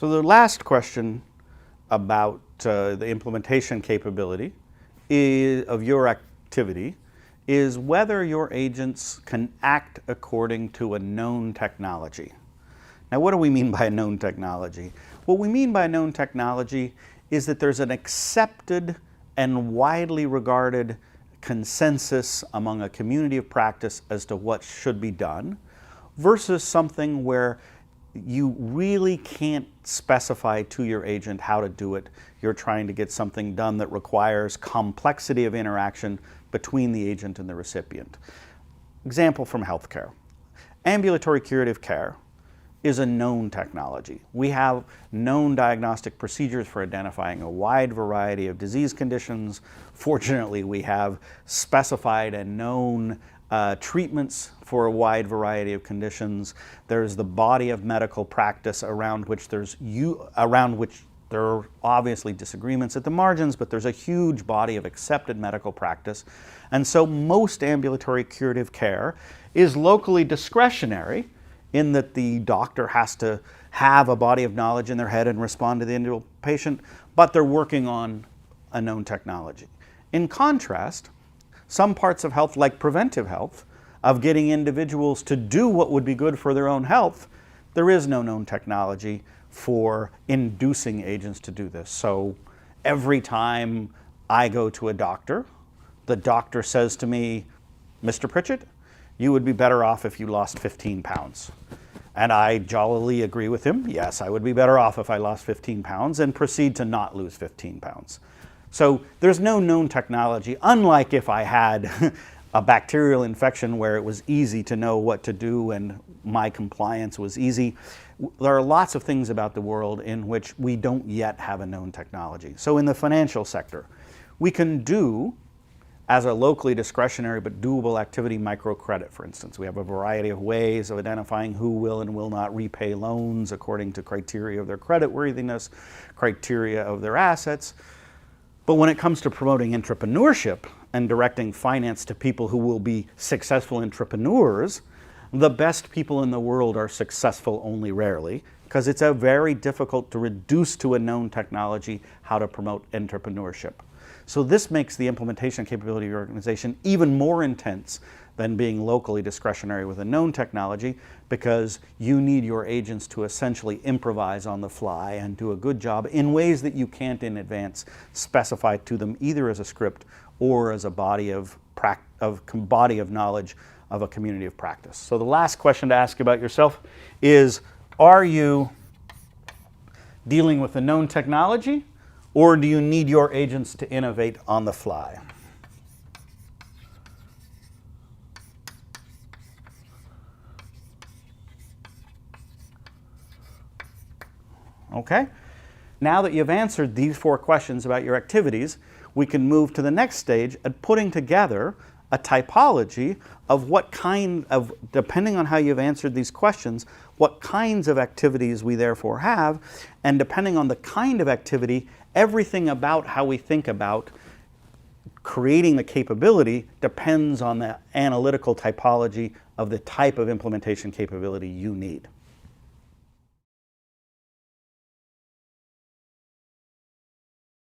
So the last question about the implementation capability of your activity is whether your agents can act according to a known technology. Now, what do we mean by a known technology? What we mean by a known technology is that there's an accepted and widely regarded consensus among a community of practice as to what should be done, versus something where you really can't specify to your agent how to do it. You're trying to get something done that requires complexity of interaction between the agent and the recipient. Example from healthcare. Ambulatory curative care is a known technology. We have known diagnostic procedures for identifying a wide variety of disease conditions. Fortunately, we have specified and known treatments for a wide variety of conditions. There's the body of medical practice around which there are obviously disagreements at the margins, but there's a huge body of accepted medical practice. And so most ambulatory curative care is locally discretionary in that the doctor has to have a body of knowledge in their head and respond to the individual patient, but they're working on a known technology. In contrast, some parts of health, like preventive health, of getting individuals to do what would be good for their own health, there is no known technology for inducing agents to do this. So every time I go to a doctor, the doctor says to me, "Mr. Pritchett, you would be better off if you lost 15 pounds. And I jollily agree with him. Yes, I would be better off if I lost 15 pounds, and proceed to not lose 15 pounds. So there's no known technology, unlike if I had a bacterial infection where it was easy to know what to do and my compliance was easy. There are lots of things about the world in which we don't yet have a known technology. So in the financial sector, we can do, as a locally discretionary but doable activity, microcredit, for instance. We have a variety of ways of identifying who will and will not repay loans according to criteria of their creditworthiness, criteria of their assets. But when it comes to promoting entrepreneurship and directing finance to people who will be successful entrepreneurs, the best people in the world are successful only rarely, because it's very difficult to reduce to a known technology how to promote entrepreneurship. So this makes the implementation capability of your organization even more intense than being locally discretionary with a known technology, because you need your agents to essentially improvise on the fly and do a good job in ways that you can't in advance specify to them either as a script or as a body of knowledge of a community of practice. So the last question to ask about yourself is, are you dealing with a known technology, or do you need your agents to innovate on the fly? Okay? Now that you've answered these 4 questions about your activities, we can move to the next stage at putting together a typology of what kind of, depending on how you've answered these questions, what kinds of activities we therefore have, and depending on the kind of activity, everything about how we think about creating the capability depends on the analytical typology of the type of implementation capability you need.